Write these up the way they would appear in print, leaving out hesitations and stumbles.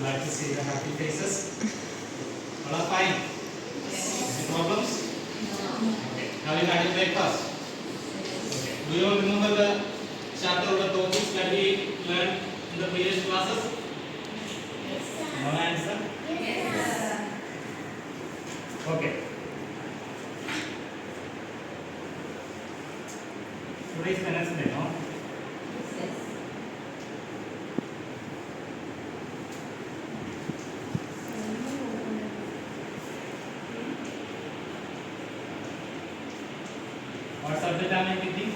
Glad to see the happy faces. All are fine. Any problems? Okay. Have you had your breakfast? Okay. Do you all remember the chapter or the topics that we learned in the previous classes? No answer? Okay. Today's Wednesday, no? What subject am I taking?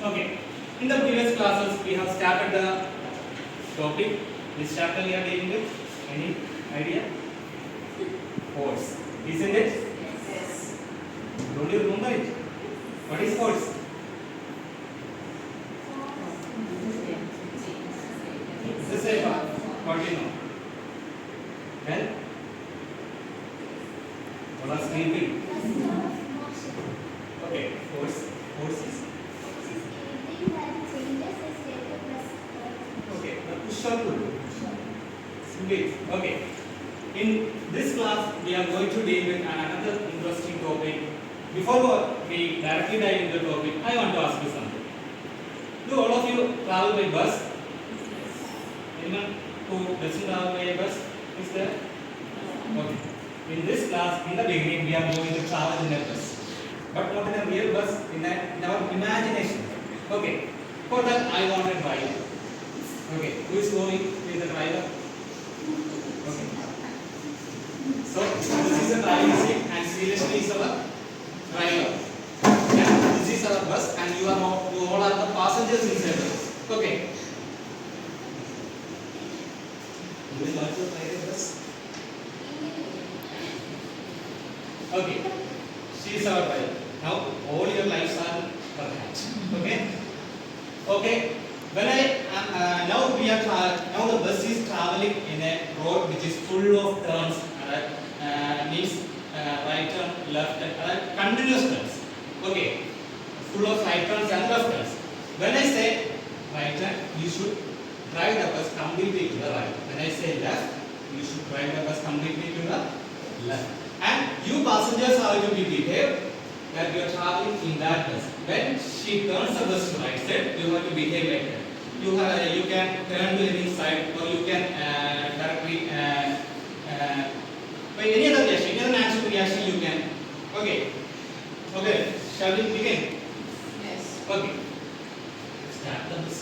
Okay. In the previous classes, we have started the topic. Which chapter we are dealing with? Any idea? Force. Isn't it? Don't you remember it? What is force? This is a what do you know? Well, what are sleeping? Okay, force is okay. The push or pull. Okay. In this class, we are going to deal with another interesting topic. Before we directly dive into the topic, I want to ask you something. Do all of you travel by bus? Anyone who doesn't travel by a bus is there? Okay. In this class, in the beginning, we are going to travel in a bus, but not in a real bus. In our imagination. Okay. For that, I want a driver. Okay. Who is going with the driver? Okay. So this is a driving seat, and seriously is our driver. And this is our bus, and you all are the passengers inside the bus. Okay. You will also ride a bus. Okay. She is our driver. Now all your lives are perfect. Okay. Okay. When now we are now the bus is traveling in a road which is full of turns. Means right turn, left turn, continuous turns. Okay. Full of right turns and left turns. When I say right turn, you should drive the bus completely to the right. When I say left, you should drive the bus completely to the left. And you passengers are to be behaved that you are traveling in that bus. When she turns the bus to right side, you have to behave like that. You can turn to any side, or you can directly by any other reaction, any other natural reaction you can. Okay. Okay. Shall we begin? Yes. Okay. Start the bus.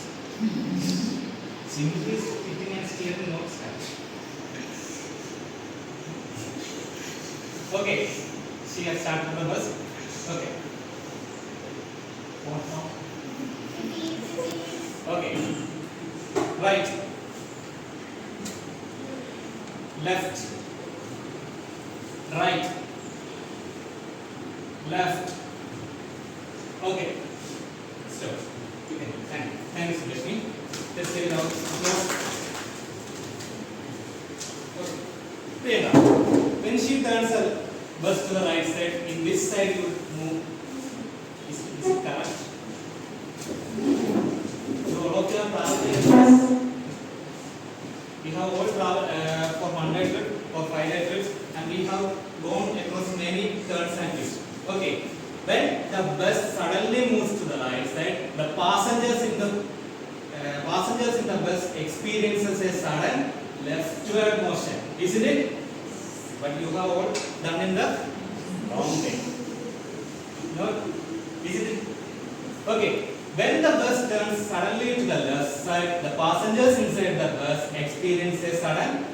Simply sitting and steering, not start. Okay. She has started the bus. Okay. What now? Okay. Right. Left. Right. Left. Okay. Stop. You can. Thank you, Sushmi. Let's take it out. Okay. Priyanka, when she turns her bus to the right side, in this side you move. Is it correct? So all of you have traveled in bus. We have all traveled for 1-day trip or 5-day trips, and we have gone across many turns and twists. Okay. When the bus suddenly moves to the right side, the passengers in the bus experiences a sudden leftward motion, isn't it? But you have all done in the wrong way. No, isn't it? Okay. When the bus turns suddenly to the left side, the passengers inside the bus experience a sudden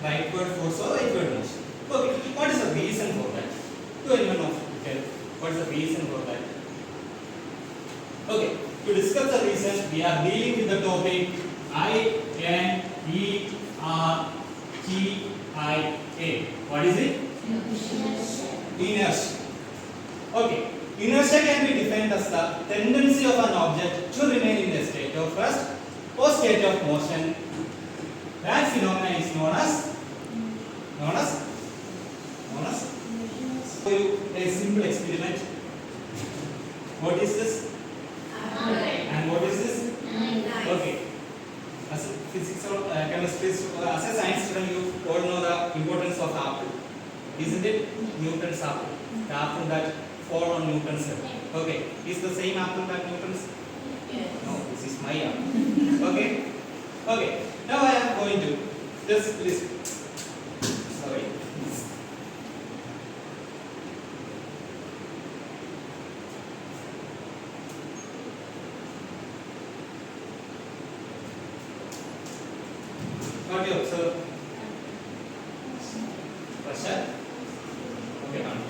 rightward force or rightward motion. Okay, what is the reason for that? Do anyone know? What is the reason for that? Okay, to discuss the reason, we are dealing with the topic I-N-E-R-T-I-A. What is it? Inertia. Okay, inertia can be defined as the tendency of an object to remain in a state of rest or state of motion. That phenomena is known as simple experiment. What is this? And what is this? Okay. As a physics or chemistry, as a science student, you all know the importance of apple, isn't it? Newton's apple, the apple that fall on Newton's head. Okay, is the same apple that Newton's? Yes. No, this is my apple. Okay, okay. Now I am going to just listen. Sorry. What do you observe? Pressure. Okay, fine.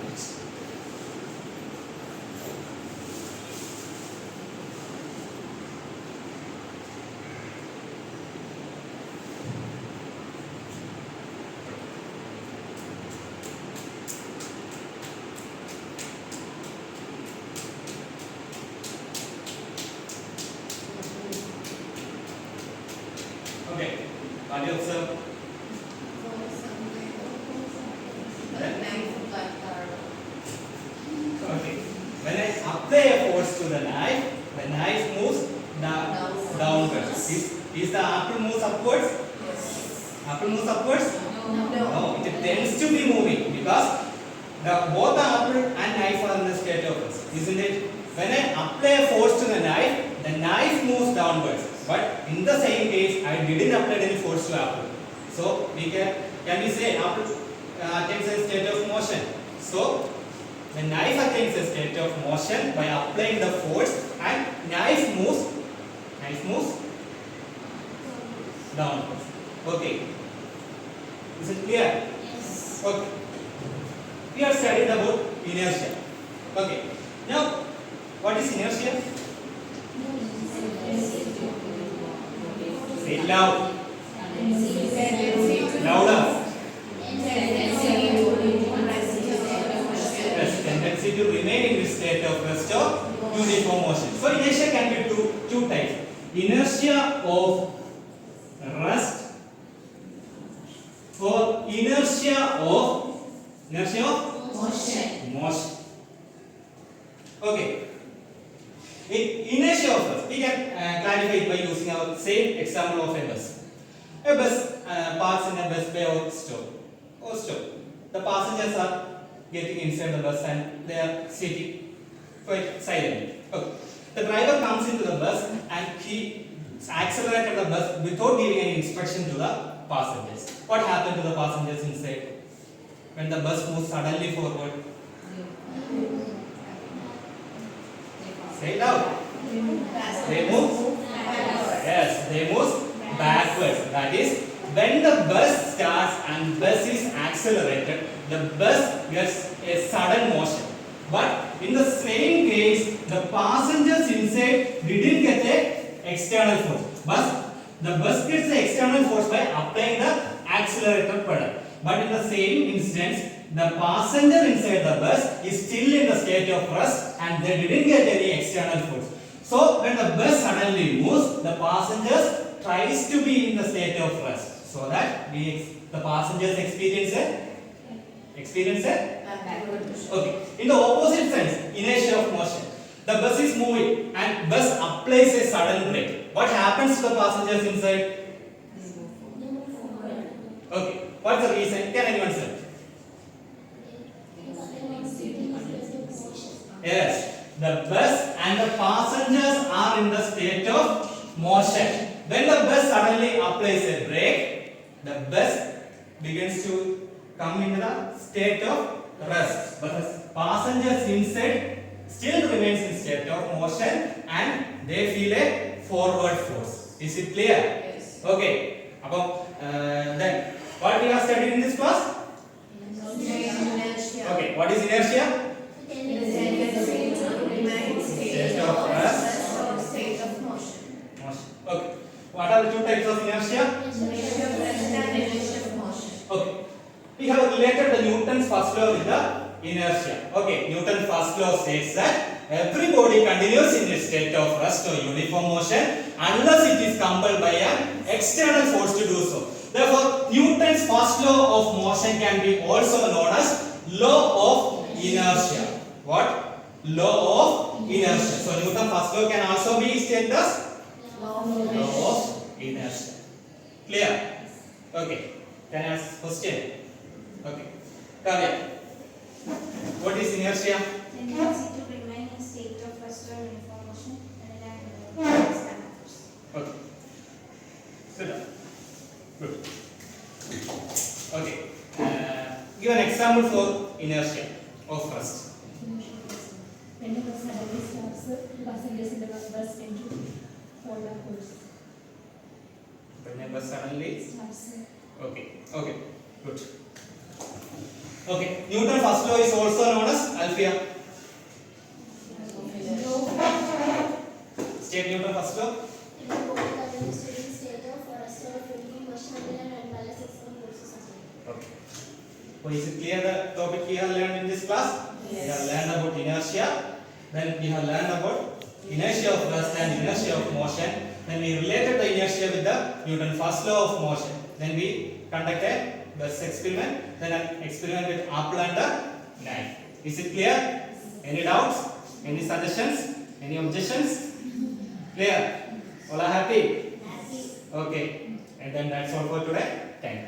Okay, what do you observe? Okay, when I apply a force to the knife moves downwards. Is the apple moves upwards? Yes. Apple moves upwards? No. No, it tends to be moving because both the apple and knife are in the state of rest, isn't it? When I apply a force to the knife moves downwards. But in the same case, I didn't apply any force to apple. So we can we say apple attains a state of motion. So the knife attains a state of motion by applying the force, and knife moves downwards. Okay. Is it clear? Yes. Okay. We have studied about inertia. Okay. Now, what is inertia? Say it loud. Louder. Yes, tendency to remain in this state of rest or uniform motion. So inertia can be two types. Inertia of rest or inertia of motion. Okay. Inertia of rest, we can clarify it by using our same example of a bus. A bus parks in a bus bay or stop. The passengers are getting inside the bus and they are sitting quite silently. Okay. The driver comes into the bus and he accelerated the bus without giving any instruction to the passengers. What happened to the passengers inside when the bus moves suddenly forward? Say it loud. They move. Yes, they move backwards. That is, when the bus starts and bus is accelerated, the bus gets a sudden motion. But in the same case, the passengers inside didn't get a external force. But the bus gets the external force by applying the accelerator pedal. But in the same instance, the passenger inside the bus is still in the state of rest and they didn't get any external force. So when the bus suddenly moves, the passengers tries to be in the state of rest, so that the passengers experience a okay. In the opposite sense, inertia of motion, the bus is moving and bus applies a sudden brake. What happens to the passengers inside? Okay. What's the reason? Can anyone say? Yes, the bus and the passengers are in the state of motion. When the bus suddenly applies a brake, the bus begins to come into the state of rest. But the passengers inside still remains in state of motion and they feel a forward force. Is it clear? Yes. Okay. Then what we have studied in this class? Okay. What is inertia? State of rest or state of motion. Okay. What are the two types of inertia? Inertia of rest and inertia of motion. Okay. We have related the Newton's first law with the inertia. Okay. Newton's first law states that every body continues in a state of rest or uniform motion unless it is compelled by an external force to do so. Therefore, Newton's first law of motion can be also known as law of inertia. what? Law of inertia. So Newton's first law can also be stated as Law of motion. law of inertia. Clear? Okay. Can I ask question? Okay. Kavya, what is inertia? Tendency to remain in state of rest or uniform motion and Okay. Sit down. Good. Okay. Give an example for inertia of rest. When the bus suddenly stops, the passengers in the bus tend to fall backwards. When a bus suddenly. Starts. Okay. Okay. Good. Okay. Newton's first law is also known as Alfea. State Newton's first law. In the body current is in state of rest or uniform motion and unbalanced system forces are. Okay. So is it clear the topic we have learned in this class? Yes. We have learned about inertia. Then we have learned about inertia of rest and inertia of motion. Then we related the inertia with the Newton's first law of motion. Then we conducted this experiment. Then an experiment with apple and the knife. Is it clear? Any doubts? Any suggestions? Any objections? Clear? All are happy? Happy. Okay. And then that's all for today. Thank you.